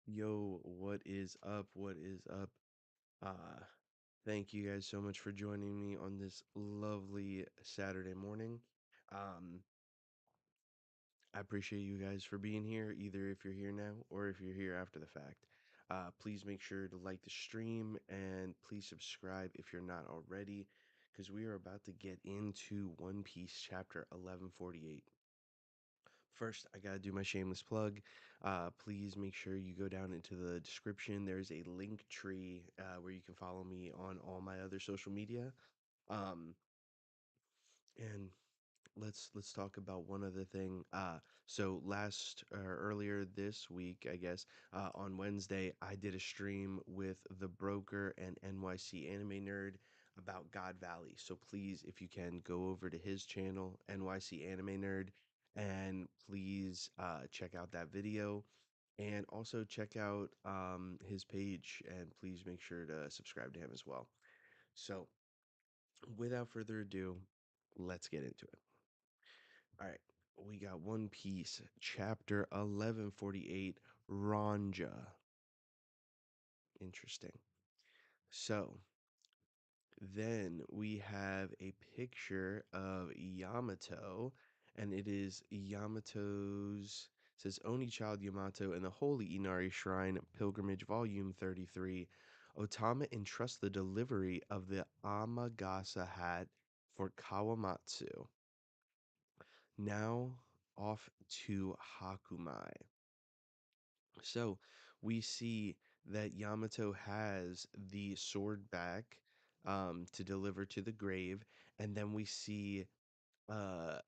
Yo, what is up? What is up? Uh, Thank you guys so much for joining me on this lovely Saturday morning. Um, I appreciate you guys for being here, either if you're here now or if you're here after the fact. Please make sure to like the stream and please subscribe if you're not already, because we are about to get into One Piece chapter 1148. First, I gotta do my shameless plug. Please make sure you go down into the description. There's a link tree where you can follow me on all my other social media. Um, and let's talk about one other thing. So last earlier this week, I guess, on Wednesday, I did a stream with the broker and NYC anime nerd about God Valley. So please, if you can, go over to his channel, NYC anime nerd, and please check out that video. And also check out his page, and please make sure to subscribe to him as well. So, without further ado, let's get into it. All right, we got One Piece, chapter 1148, Ranja. Interesting. So, then we have a picture of Yamato, and it is Yamato's, says Only Child Yamato in the Holy Inari Shrine Pilgrimage Volume 33. Otama entrusts the delivery of the Amagasa hat for Kawamatsu. Now off to Hakumai. So we see that Yamato has the sword back to deliver to the grave, and then we see uh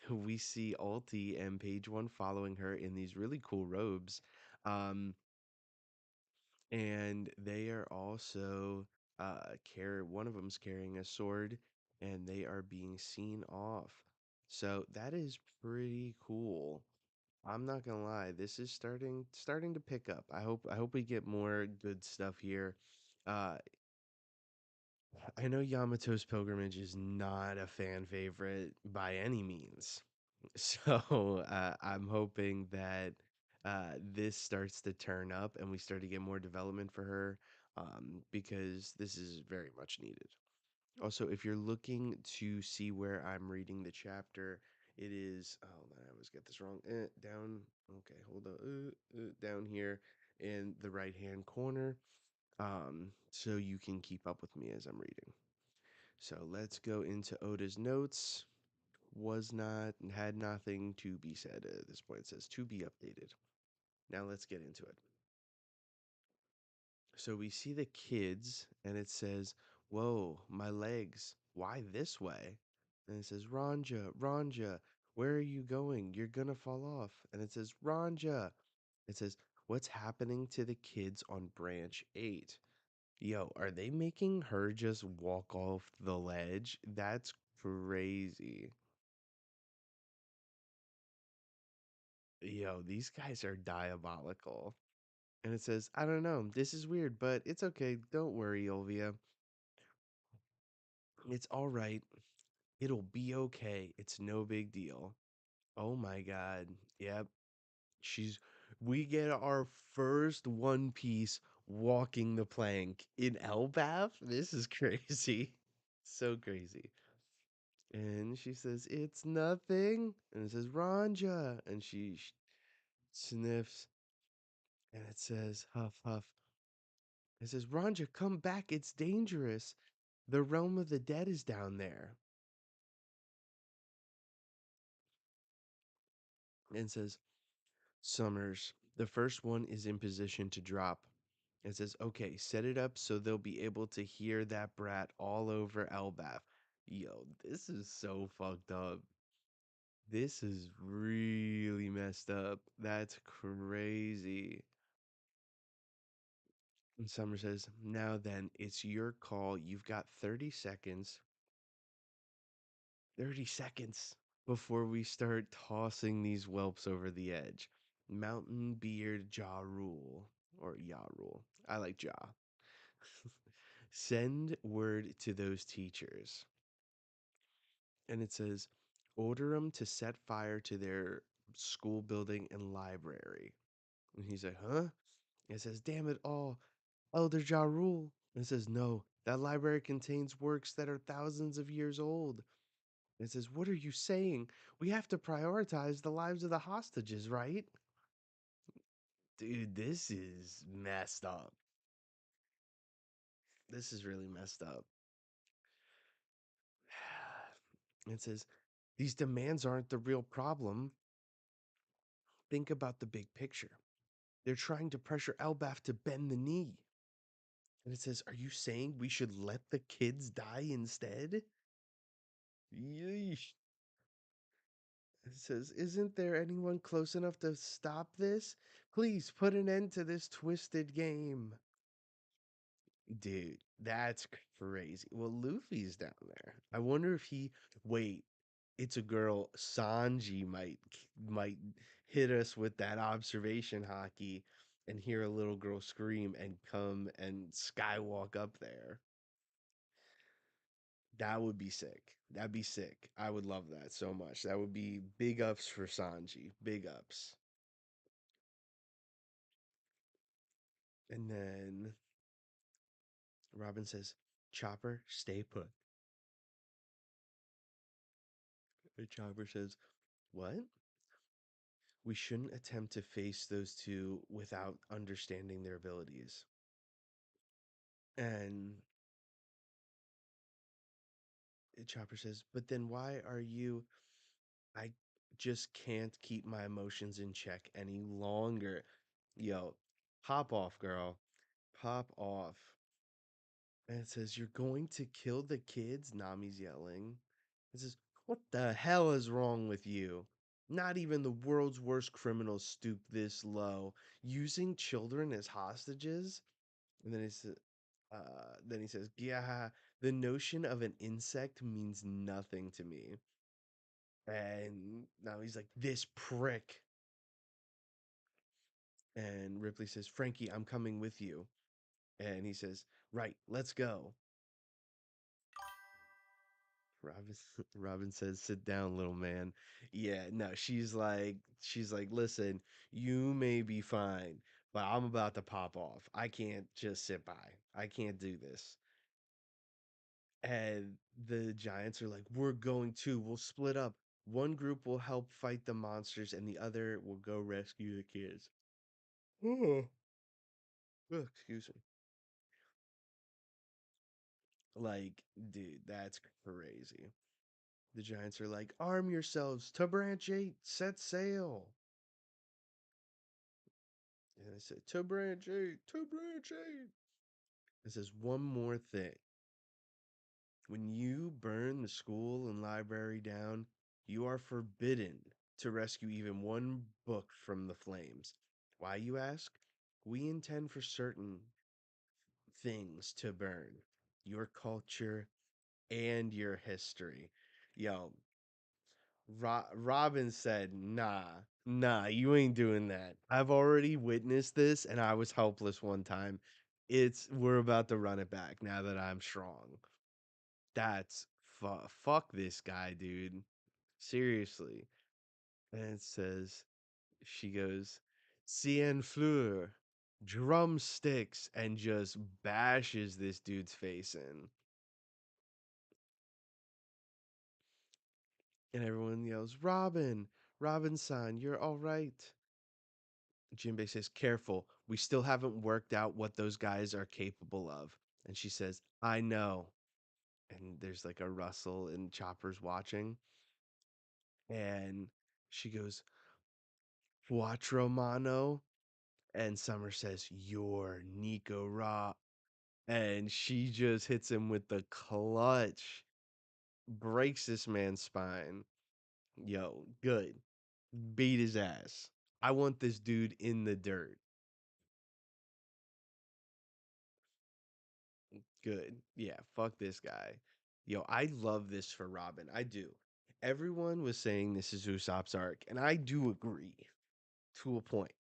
we see Alti and Page One following her in these really cool robes. Um and they are also one of them's carrying a sword and they are being seen off. So that is pretty cool. I'm not gonna lie, this is starting to pick up. I hope we get more good stuff here. Uh, I know Yamato's pilgrimage is not a fan favorite by any means, so I'm hoping that this starts to turn up and we start to get more development for her, because this is very much needed. Also, if you're looking to see where I'm reading the chapter, it is, oh man, I always get this wrong. Down, okay, hold on, down here in the right hand corner, so you can keep up with me as I'm reading. So let's go into Oda's notes. Was not, had nothing to be said at this point. It says to be updated. Now let's get into it. So we see the kids, and it says, "Whoa, my legs. Why this way?" And it says, "Ranja, Ranja, where are you going? You're gonna fall off." And it says, "Ranja." It says, "What's happening to the kids on branch 8?" Yo, are they making her just walk off the ledge? That's crazy. Yo, these guys are diabolical. And it says, "I don't know. This is weird, but it's okay. Don't worry, Olvia. It's all right. It'll be okay. It's no big deal." Oh my God. Yep. She's, we get our first One Piece walking the plank in Elbaf. This is crazy. So crazy. And she says, "It's nothing." And it says, "Ranja." And she sniffs. And it says, "Huff, huff." It says, "Ranja, come back. It's dangerous. The realm of the dead is down there." And says, "Summers, the first one is in position to drop." It says, "Okay, set it up so they'll be able to hear that brat all over Elbaf." Yo, this is so fucked up. This is really messed up. That's crazy. And Summer says, "Now then, it's your call. You've got 30 seconds. 30 seconds before we start tossing these whelps over the edge. Mountain Beard Ja Rule." Or Ja Rule. I like Ja. "Send word to those teachers." And it says, "Order them to set fire to their school building and library." And he's like, "Huh?" It says, damn it all, Elder Ja Rule. It says, no, that library contains works that are thousands of years old. It says, what are you saying? We have to prioritize the lives of the hostages, right? Dude, this is messed up. This is really messed up. It says, these demands aren't the real problem. Think about the big picture. They're trying to pressure Elbaf to bend the knee. And it says, are you saying we should let the kids die instead? Yeesh. It says, isn't there anyone close enough to stop this? Please put an end to this twisted game. Dude, that's crazy. Well, Luffy's down there. I wonder if he wait, it's a girl. Sanji might hit us with that observation hockey and hear a little girl scream and come and skywalk up there. That would be sick. That'd be sick. I would love that so much. That would be big ups for Sanji. Big ups. And then Robin says, Chopper, stay put. And Chopper says, what? We shouldn't attempt to face those two without understanding their abilities. And Chopper says, but then why are you? I just can't keep my emotions in check any longer. Yo, pop off, girl. Pop off. And it says, you're going to kill the kids? Nami's yelling. It says, what the hell is wrong with you? Not even the world's worst criminals stoop this low. Using children as hostages? And then he says, yeah, the notion of an insect means nothing to me. And now he's like, this prick. And Ripley says, Frankie, I'm coming with you. And he says, right, let's go. Robin Robin says, "Sit down, little man." Yeah, no, she's like, "Listen, you may be fine, but I'm about to pop off. I can't just sit by. I can't do this." And the giants are like, "We're going to. We'll split up. One group will help fight the monsters and the other will go rescue the kids." Oh, excuse me. Like, dude, that's crazy. The giants are like, "Arm yourselves to branch 8, set sail." And I said, to branch 8, to branch 8. It says, one more thing. When you burn the school and library down, you are forbidden to rescue even one book from the flames. Why, you ask? We intend for certain things to burn your culture and your history. Yo, Robin said, nah, you ain't doing that. I've already witnessed this and I was helpless one time. We're about to run it back now that I'm strong. That's fuck this guy, dude. Seriously. And it says, she goes, Cien fleur, drumsticks, and just bashes this dude's face in. And everyone yells, Robin-san, you're all right. Jinbei says, careful, we still haven't worked out what those guys are capable of. And she says, I know. And there's like a rustle and Chopper's watching. And she goes, Cuatro mano. And Summer says, you're Nico Ra. And she just hits him with the clutch. Breaks this man's spine. Yo, good. Beat his ass. I want this dude in the dirt. Good. Yeah, fuck this guy. Yo, I love this for Robin. I do. Everyone was saying this is Usopp's arc, and I do agree to a point.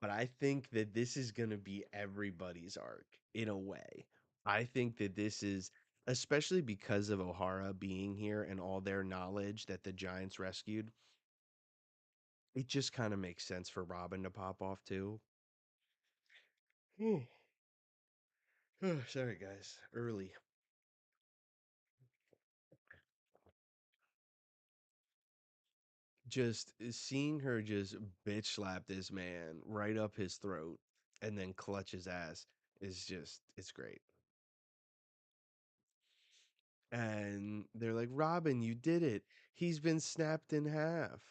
But I think that this is going to be everybody's arc in a way. I think that this is, especially because of O'Hara being here and all their knowledge that the Giants rescued, it just kind of makes sense for Robin to pop off too. Oh, sorry, guys. Early. Just seeing her just bitch slap this man right up his throat and then clutch his ass is just, it's great. And they're like, Robin, you did it. He's been snapped in half.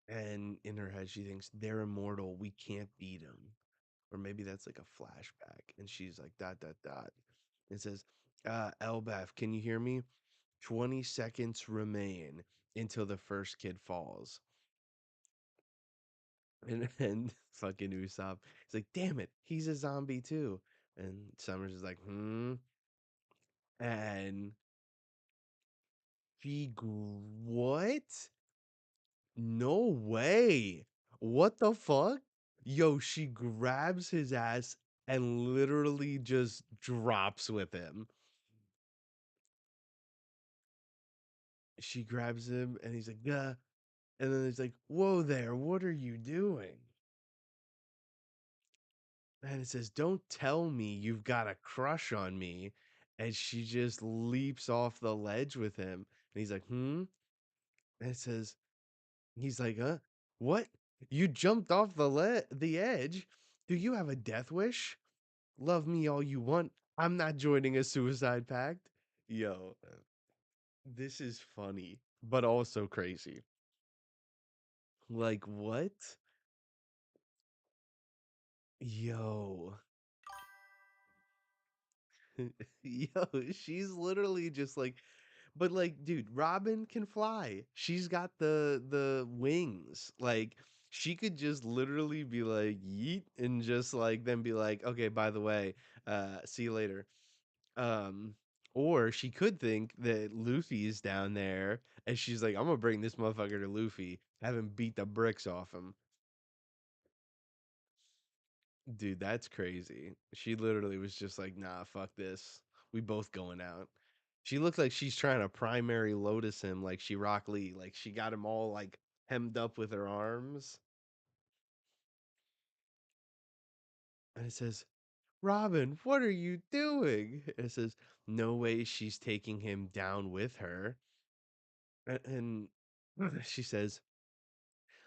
And in her head, she thinks, they're immortal. We can't beat him. Or maybe that's like a flashback. And she's like, dot, dot, dot. It says, Elbaf, can you hear me? 20 seconds remain until the first kid falls. And fucking Usopp, he's like, damn it, he's a zombie too. And Summers is like, hmm. And what? No way. What the fuck? Yo, she grabs his ass and literally just drops with him. She grabs him and he's like, yeah. And then he's like, whoa there, what are you doing? And it says, don't tell me you've got a crush on me. And she just leaps off the ledge with him. And he's like, hmm? And it says, he's like, huh? What? You jumped off the edge? Do you have a death wish? Love me all you want. I'm not joining a suicide pact. Yo, this is funny, but also crazy. Like, what? Yo. Yo, she's literally just like, but like, dude, Robin can fly. She's got the wings. Like, she could just literally be like, yeet, and just like then be like, okay, by the way, see you later. Um, or she could think that Luffy's down there, and she's like, I'm gonna bring this motherfucker to Luffy, have him beat the bricks off him. Dude, that's crazy. She literally was just like, nah, fuck this. We both going out. She looked like she's trying to primary lotus him like she Rock Lee. Like she got him all like hemmed up with her arms. And it says, Robin, what are you doing? And it says, no way she's taking him down with her. And she says,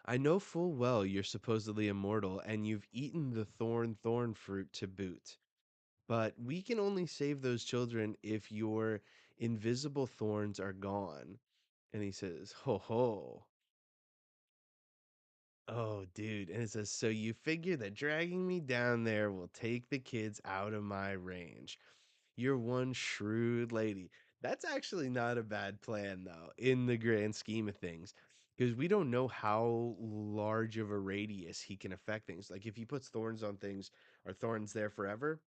I know full well you're supposedly immortal and you've eaten the thorn fruit to boot. But we can only save those children if your invisible thorns are gone. And he says, ho ho. Oh, dude. And it says, so you figure that dragging me down there will take the kids out of my range. You're one shrewd lady. That's actually not a bad plan, though, in the grand scheme of things. Because we don't know how large of a radius he can affect things. Like if he puts thorns on things, are thorns there forever?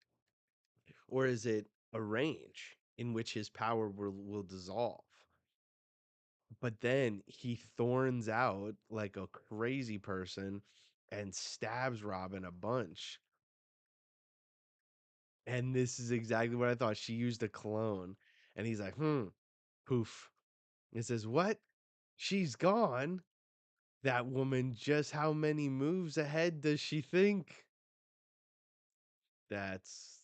Or is it a range in which his power will dissolve? But then he thorns out like a crazy person and stabs Robin a bunch. And this is exactly what I thought. She used a clone. And he's like, poof. It says, what? She's gone? That woman, just how many moves ahead does she think? That's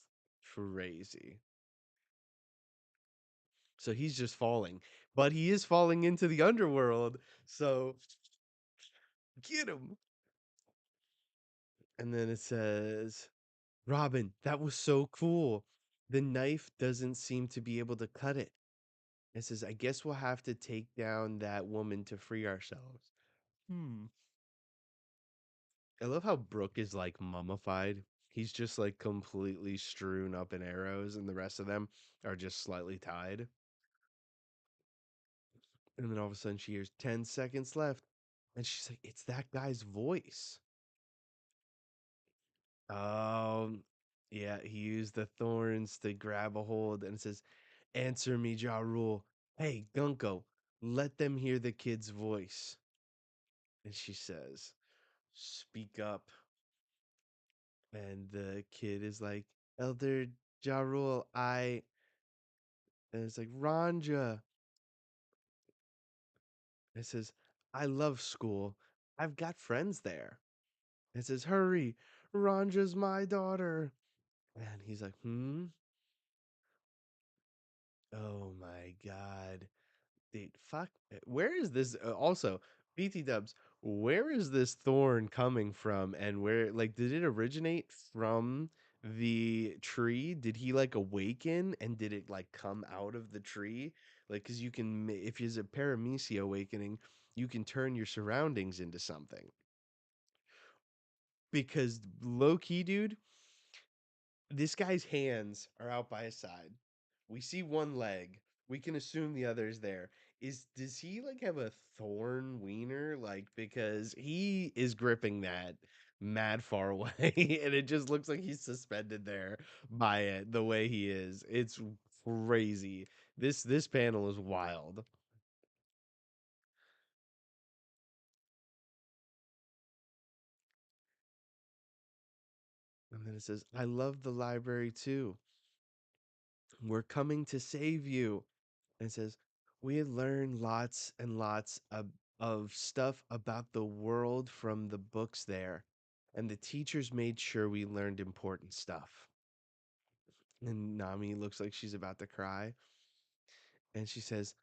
crazy. So he's just falling, but he is falling into the underworld. So get him. And then it says, Robin, that was so cool. The knife doesn't seem to be able to cut it. It says, I guess we'll have to take down that woman to free ourselves. Hmm. I love how Brooke is like mummified. He's just like completely strewn up in arrows, and the rest of them are just slightly tied. And then all of a sudden she hears 10 seconds left. And she's like, it's that guy's voice. Um, yeah, he used the thorns to grab a hold, and it says, answer me, Ja Rule. Hey, Gunko, let them hear the kid's voice. And she says, speak up. And the kid is like, Elder Ja Rule, and it's like, Ranja. It says, I love school. I've got friends there. It says, hurry, Ranja's my daughter. And he's like, hmm? Oh my God. Dude, fuck. Where is this? Also, BT dubs, where is this thorn coming from? And where, like, did it originate from the tree? Did he, like, awaken and did it, like, come out of the tree? Like, because you can, if it's a paramecia awakening, you can turn your surroundings into something. Because low key, dude, this guy's hands are out by his side. We see one leg. We can assume the other is there. Does he like have a thorn wiener? Like because he is gripping that mad far away, and it just looks like he's suspended there by it the way he is. It's crazy. This panel is wild. And then it says, "I love the library too. We're coming to save you." And it says, "We had learned lots and lots of stuff about the world from the books there. And the teachers made sure we learned important stuff." And Nami looks like she's about to cry. And she says,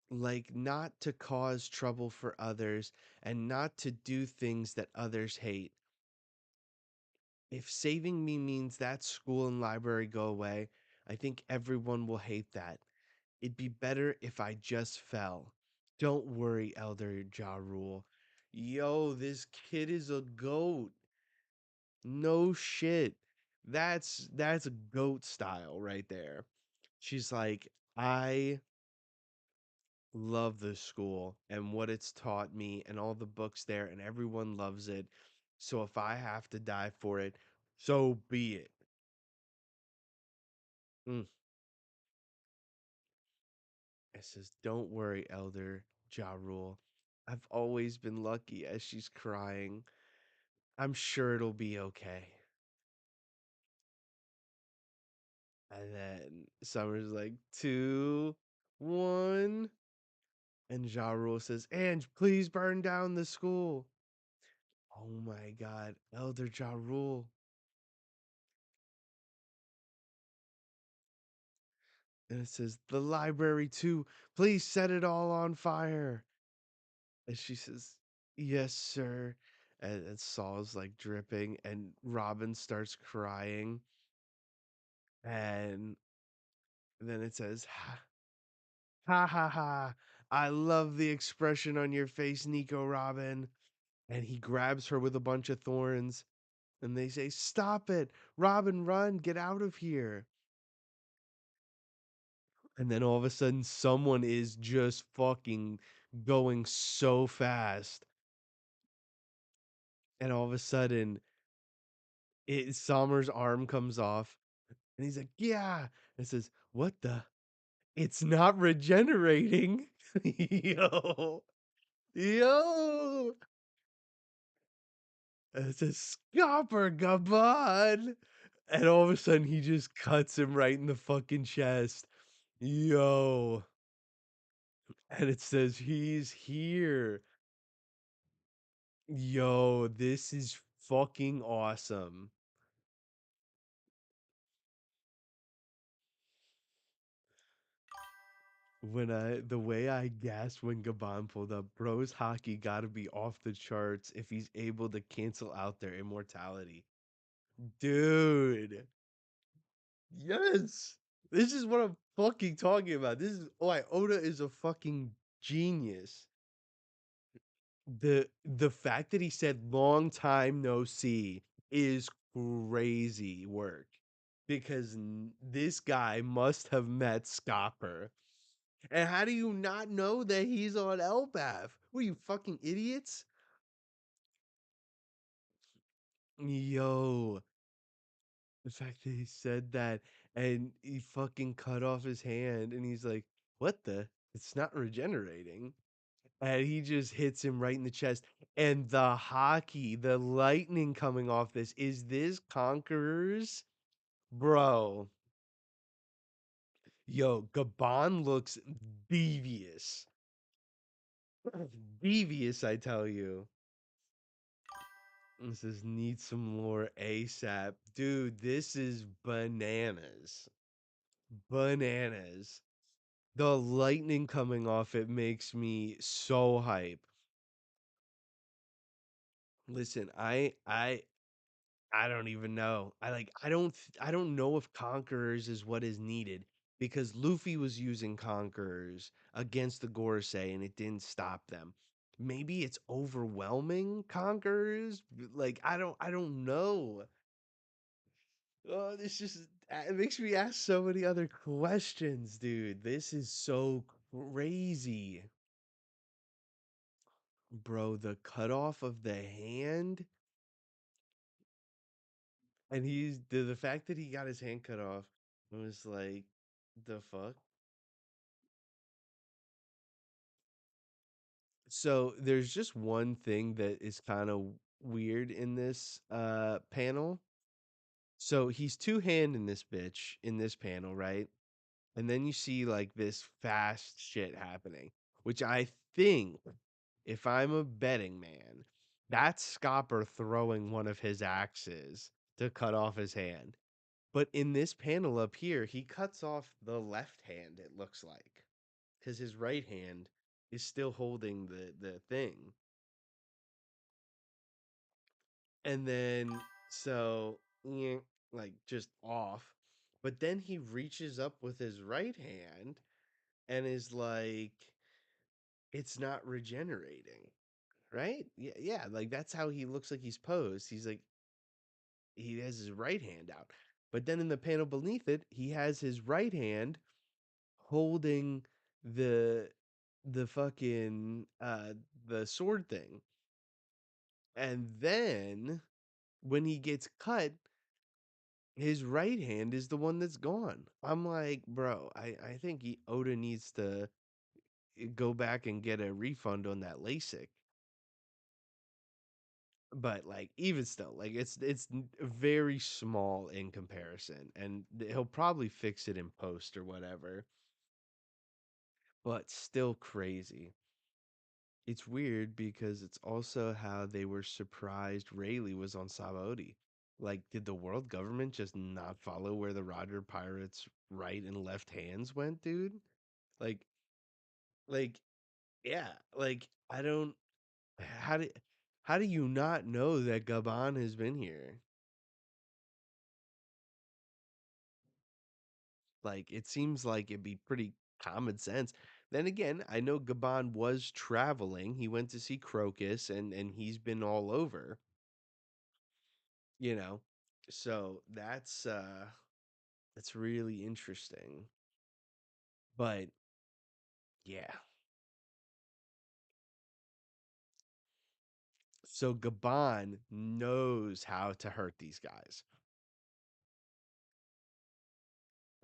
like, not to cause trouble for others and not to do things that others hate. If saving me means that school and library go away, I think everyone will hate that. It'd be better if I just fell. Don't worry, Elder Ja Rule. Yo, this kid is a goat. No shit. That's a goat style right there. She's like, I love this school and what it's taught me and all the books there and everyone loves it. So if I have to die for it, so be it. Mm. It says, "Don't worry, Elder Ja Rule. I've always been lucky," as she's crying. "I'm sure it'll be okay." And then Summer's like, two, one. And Ja Rule says, "Ange, please burn down the school." Oh my God, Elder Ja Rule. And it says, "The library too. Please set it all on fire." And she says, "Yes, sir." And Saul's like dripping, and Robin starts crying. And then it says, "Ha ha ha ha. I love the expression on your face, Nico Robin." And he grabs her with a bunch of thorns. And they say, "Stop it. Robin, run. Get out of here." And then all of a sudden, someone is just fucking going so fast. And all of a sudden, Sommer's arm comes off. And he's like, "Yeah." And says, "What the? It's not regenerating." Yo. Yo. And it says, "Scopper Gabon." And all of a sudden, he just cuts him right in the fucking chest. Yo. And it says, "He's here." Yo, this is fucking awesome. The way I gasped when Gabon pulled up, bro's hockey gotta be off the charts if he's able to cancel out their immortality. Dude. Yes. This is what I'm fucking talking about. This is why Oda is a fucking genius. The fact that he said long time no see is crazy work because this guy must have met Scopper. And how do you not know that he's on Elbaf? What are you fucking idiots? Yo, the fact that he said that and he fucking cut off his hand and he's like, "What the? It's not regenerating." And he just hits him right in the chest. And the hockey, the lightning coming off this, is this Conquerors? Bro, yo, Gabon looks devious. Devious, I tell you. This says need some lore ASAP. Dude, this is bananas. Bananas. The lightning coming off it makes me so hype. Listen, I don't even know. I don't know if Conquerors is what is needed because Luffy was using Conquerors against the Gorosei and it didn't stop them. Maybe it's overwhelming Conquerors. Like I don't know. Oh, this just it makes me ask so many other questions, dude. This is so crazy. Bro, the cutoff of the hand and the fact that he got his hand cut off was like the fuck. So there's just one thing that is kind of weird in this panel. So he's two-hand in this bitch in this panel, right? And then you see like this fast shit happening, which I think if I'm a betting man, that's Scopper throwing one of his axes to cut off his hand. But in this panel up here, he cuts off the left hand, it looks like, because his right hand is still holding the thing. And then so like just off. But then he reaches up with his right hand and is like, it's not regenerating. Right? Yeah, yeah. Like that's how he looks like he's posed. He's like he has his right hand out. But then in the panel beneath it, he has his right hand holding the the fucking the sword thing. And then when he gets cut, his right hand is the one that's gone. I'm like, bro, I think Oda needs to go back and get a refund on that LASIK. But like even still, like very small in comparison, and he'll probably fix it in post or whatever. But still crazy. It's weird because it's also how they were surprised Rayleigh was on Sabaody. Like, did the world government just not follow where the Roger Pirates' right and left hands went, dude? Like, like, yeah, like I don't. How do how do you not know that Gabon has been here? Like, it seems like it'd be pretty common sense. Then again, I know Gabon was traveling. He went to see Crocus, and he's been all over. You know, so that's really interesting. But yeah, so Gabon knows how to hurt these guys,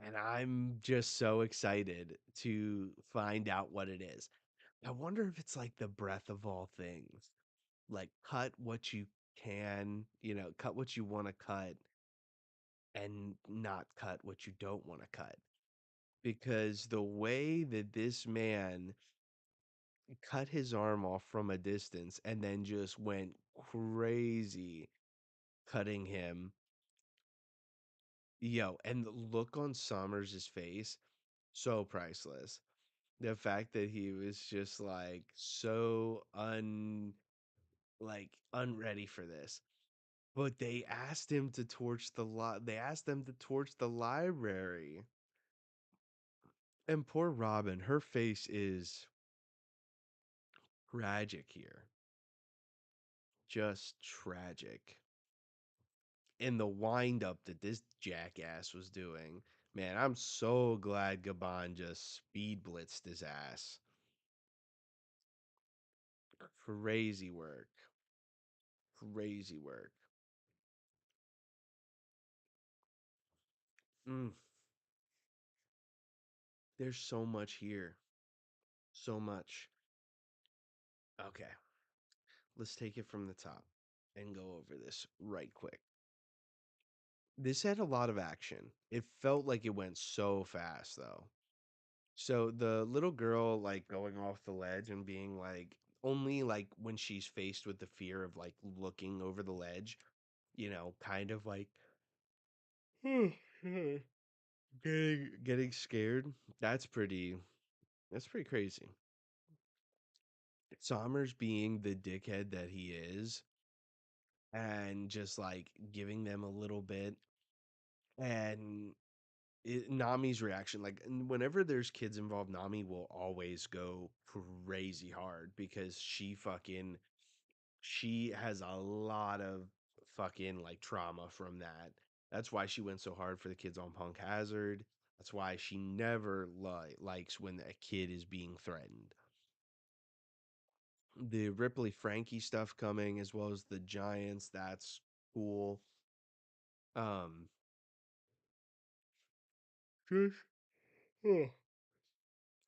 and I'm just so excited to find out what it is. I wonder if it's like the breath of all things, like cut what you can, cut what you want to cut, and not cut what you don't want to cut. Because the way that this man cut his arm off from a distance and then just went crazy cutting him. Yo, and the look on Summers' face, so priceless. The fact that he was just like so unready for this. But they asked them to torch the library. And poor Robin, her face is tragic here. Just tragic. In the wind up that this jackass was doing. Man, I'm so glad Gabon just speed blitzed his ass. Crazy work. Crazy work. Mm, there's so much here. So much. Okay, let's take it from the top and go over this right quick. This had a lot of action. It felt like it went so fast, though. So the little girl like going off the ledge and being like only like when she's faced with the fear of like looking over the ledge, kind of like getting scared. That's pretty that's pretty crazy. Somers being the dickhead that he is and just like giving them a little bit and Nami's reaction, like whenever there's kids involved, Nami will always go crazy hard because she has a lot of fucking like trauma from that. That's why she went so hard for the kids on Punk Hazard. That's why she never likes when a kid is being threatened. The Ripley Frankie stuff coming as well as the Giants, that's cool. Um just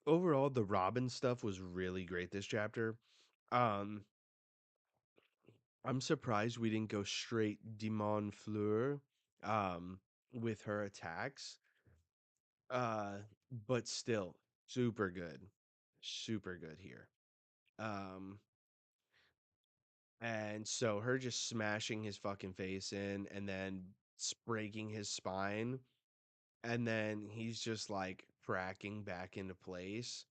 overall the Robin stuff was really great this chapter. Um I'm surprised we didn't go straight Demon Fleur um with her attacks. Uh but still super good. Super good here. Um and so her just smashing his fucking face in and then breaking his spine and then he's just like cracking back into place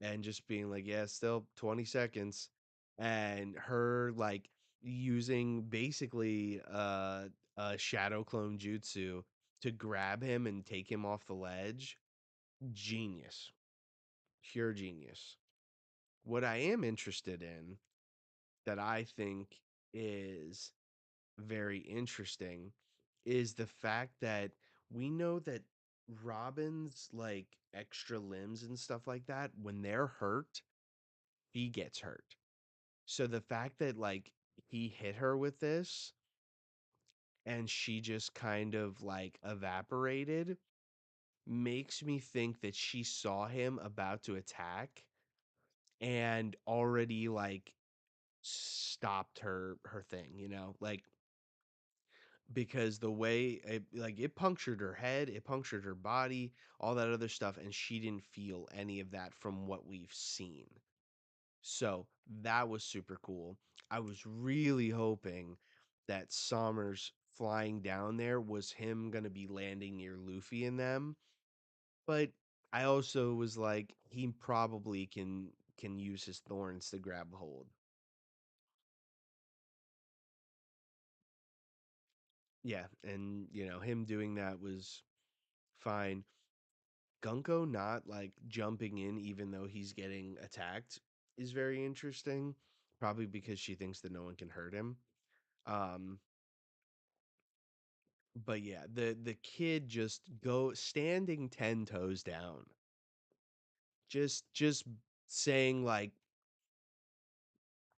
and just being like, yeah, still 20 seconds. And her like using basically a shadow clone jutsu to grab him and take him off the ledge. Genius. Pure genius. What I am interested in that I think is very interesting is the fact that we know that Robin's like extra limbs and stuff like that, when they're hurt, he gets hurt. So the fact that like he hit her with this and she just kind of like evaporated makes me think that she saw him about to attack and already like stopped her thing, like because the way it punctured her head, it punctured her body, all that other stuff and she didn't feel any of that from what we've seen. So that was super cool. I was really hoping that Somers flying down there was him going to be landing near Luffy and them. But I also was like, he probably can use his thorns to grab hold. Yeah, and him doing that was fine. Gunko not like jumping in even though he's getting attacked is very interesting. Probably because she thinks that no one can hurt him. Um, but yeah, the kid just go standing 10 toes down. Just saying like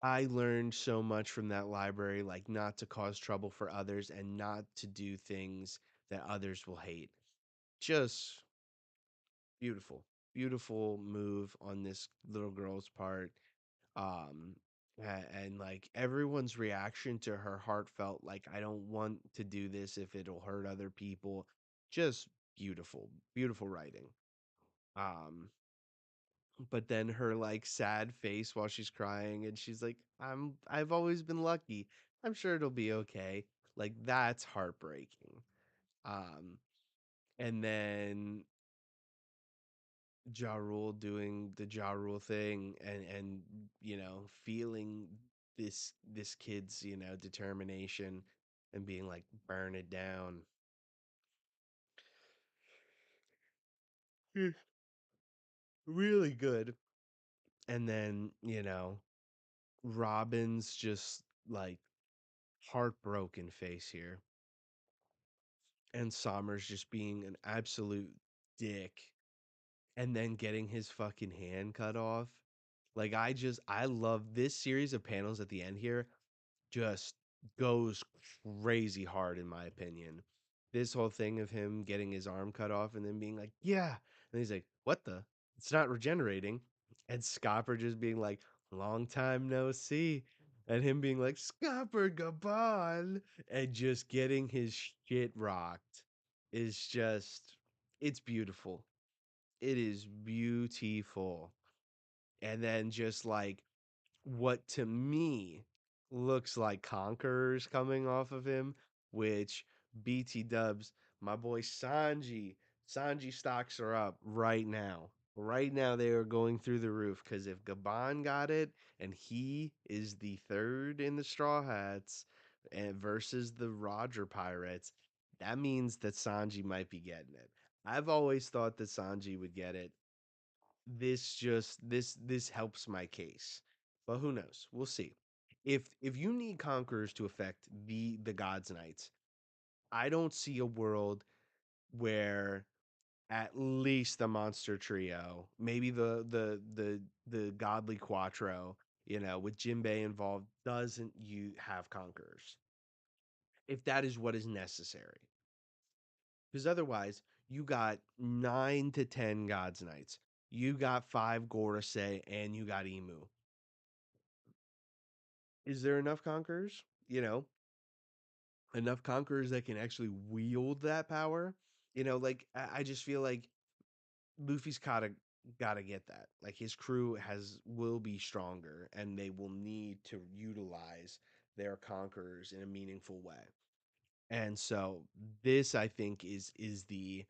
I learned so much from that library like not to cause trouble for others and not to do things that others will hate. Just beautiful. Beautiful move on this little girl's part. Um and like everyone's reaction to her heartfelt like I don't want to do this if it'll hurt other people. Just beautiful. Beautiful writing. Um but then her like sad face while she's crying and she's like I've always been lucky. I'm sure it'll be okay. Like that's heartbreaking. Um and then Ja Rule doing the Ja Rule thing and feeling this kid's, determination and being like burn it down. Mm. Really good. And then, Robin's just like heartbroken face here. And Somers just being an absolute dick and then getting his fucking hand cut off. Like I love this series of panels at the end here just goes crazy hard in my opinion. This whole thing of him getting his arm cut off and then being like, "Yeah." And he's like, "What the? It's not regenerating." And Scopper just being like, "Long time no see." And him being like, "Scopper Gabon," and just getting his shit rocked is just it's beautiful. It is beautiful. And then just like what to me looks like conquerors coming off of him, which BT dubs, my boy Sanji stocks are up right now. Right now they are going through the roof because if Gabon got it and he is the third in the Straw Hats and versus the Roger Pirates, that means that Sanji might be getting it. I've always thought that Sanji would get it. This helps my case. But who knows? We'll see. If you need conquerors to affect the Gods Knights, I don't see a world where at least the monster trio, maybe the godly quattro, with Jinbei involved, doesn't you have conquerors if that is what is necessary. Because otherwise, you got 9 to 10 Gods Knights. You got 5 Gorosei and you got Emu. Is there enough conquerors? Enough conquerors that can actually wield that power? Like I just feel like Luffy's gotta get that. Like his crew will be stronger and they will need to utilize their conquerors in a meaningful way. And so this I think is the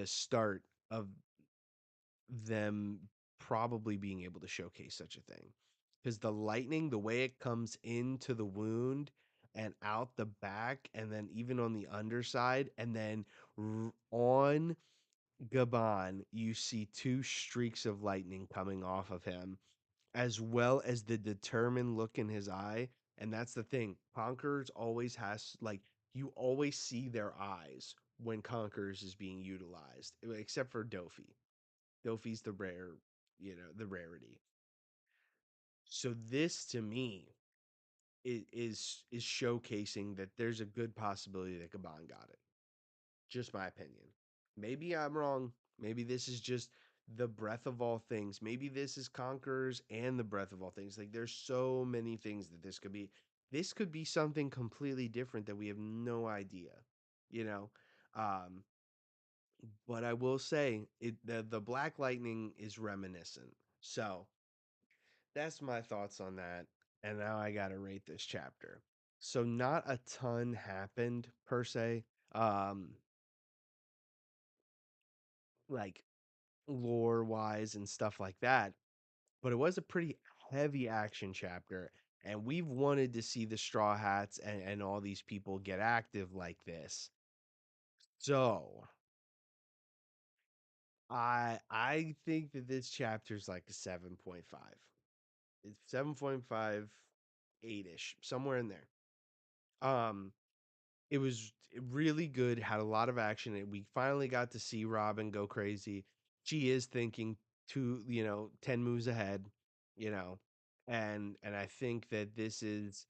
start of them probably being able to showcase such a thing. Because the lightning, the way it comes into the wound and out the back, and then even on the underside, and then on Gabon, you see 2 streaks of lightning coming off of him, as well as the determined look in his eye. And that's the thing. Conquerors always has like you always see their eyes when Conquerors is being utilized, except for Dofi. Dofi's the rarity. So this to me is showcasing that there's a good possibility that Gabon got it. Just my opinion. Maybe I'm wrong. Maybe this is just the breath of all things. Maybe this is Conquerors and the breath of all things. Like there's so many things that this could be. This could be something completely different that we have no idea. You know, um, but I will say the Black Lightning is reminiscent. So that's my thoughts on that. And now I gotta rate this chapter. So not a ton happened per se. Um, like lore wise and stuff like that. But it was a pretty heavy action chapter. And we've wanted to see the Straw Hats and all these people get active like this. So I think that this chapter is like a 7.5. It's 7.5, 8-ish, somewhere in there. Um, it was really good, had a lot of action, and we finally got to see Robin go crazy. She is thinking 10 moves ahead, you know. And I think that this is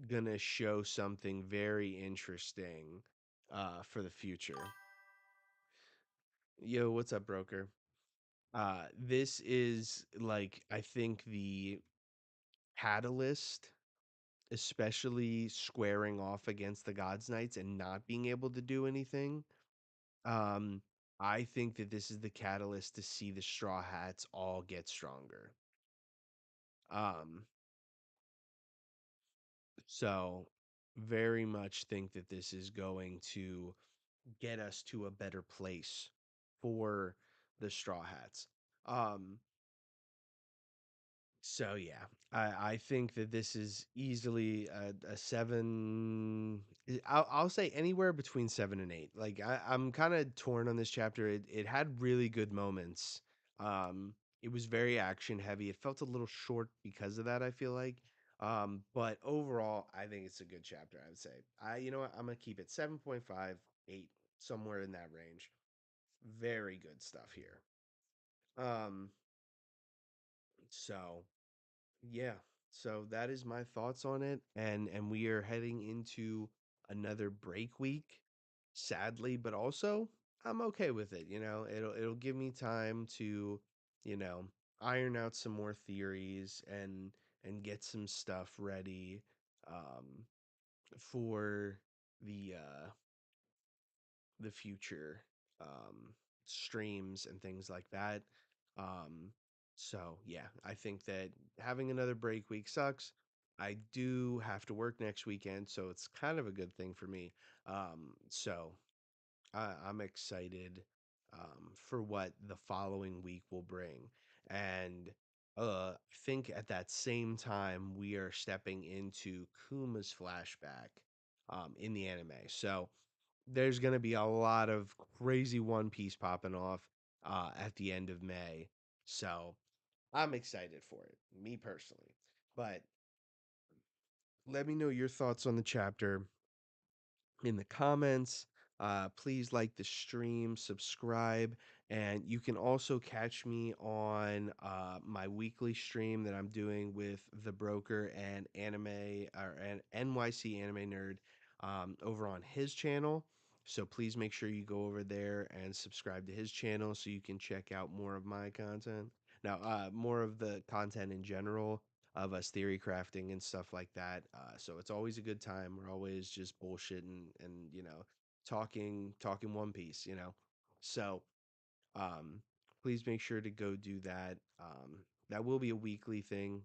gonna show something very interesting for the future. Yo, what's up, broker? This is like I think the catalyst, especially squaring off against the Gods Knights and not being able to do anything. Um, I think that this is the catalyst to see the Straw Hats all get stronger. Um, so very much think that this is going to get us to a better place for the Straw Hats. Um, So yeah, I think that this is easily a seven. I'll say anywhere between 7 and 8. Like I'm kind of torn on this chapter. It had really good moments. It was very action heavy. It felt a little short because of that. I feel like. But overall, I think it's a good chapter. I would say. You know what? I'm gonna keep it 7.5, 8, somewhere in that range. Very good stuff here. Um, so yeah. So that is my thoughts on it, and we are heading into another break week, sadly, but also I'm okay with it, It'll give me time to, you know, iron out some more theories and get some stuff ready for the the future. Um streams and things like that. Um, so yeah, I think that having another break week sucks. I do have to work next weekend, so it's kind of a good thing for me. So I'm excited for what the following week will bring. And I think at that same time, we are stepping into Kuma's flashback in the anime. So there's going to be a lot of crazy One Piece popping off at the end of May. So I'm excited for it, me personally. But let me know your thoughts on the chapter in the comments. Please like the stream, subscribe, and you can also catch me on my weekly stream that I'm doing with the broker and anime or an NYC anime nerd over on his channel. So please make sure you go over there and subscribe to his channel so you can check out more of my content. Now, more of the content in general of us theory crafting and stuff like that. So it's always a good time. We're always just bullshitting and talking One Piece. So um, please make sure to go do that. That will be a weekly thing.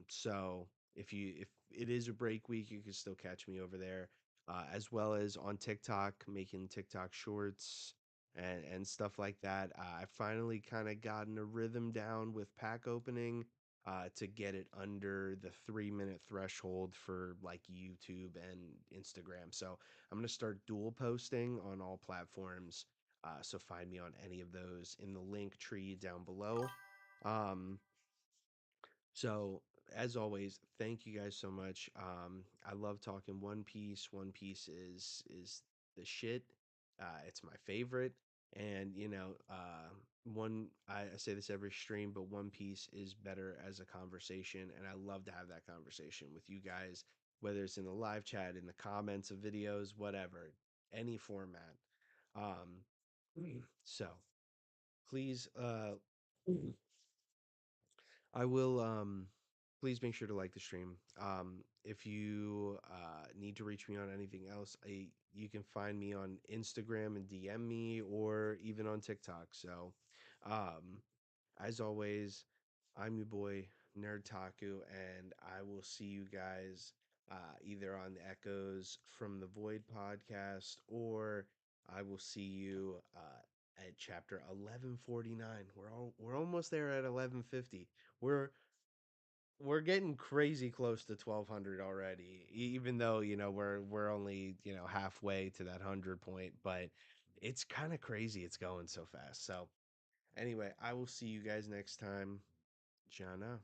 So if it is a break week, you can still catch me over there, as well as on TikTok, making TikTok shorts and stuff like that. I finally kind of gotten a rhythm down with pack opening. To get it under the 3 minute threshold for like YouTube and Instagram. So I'm going to start dual posting on all platforms, so find me on any of those in the link tree down below. Um, so as always, thank you guys so much. I love talking One Piece. One Piece is the shit. It's my favorite. And I say this every stream, but One Piece is better as a conversation, and I love to have that conversation with you guys, whether it's in the live chat, in the comments of videos, whatever, any format. Um, so please, I will please make sure to like the stream. If you need to reach me on anything else, you can find me on Instagram and DM me or even on TikTok. So um as always, I'm your boy Nerdtaku, and I will see you guys either on the Echoes from the Void podcast, or I will see you at chapter 1149. We're almost there at 1150. We're we're getting crazy close to 1200 already, even though we're only halfway to that 100 point, but it's kind of crazy it's going so fast. So anyway, I will see you guys next time. Jana.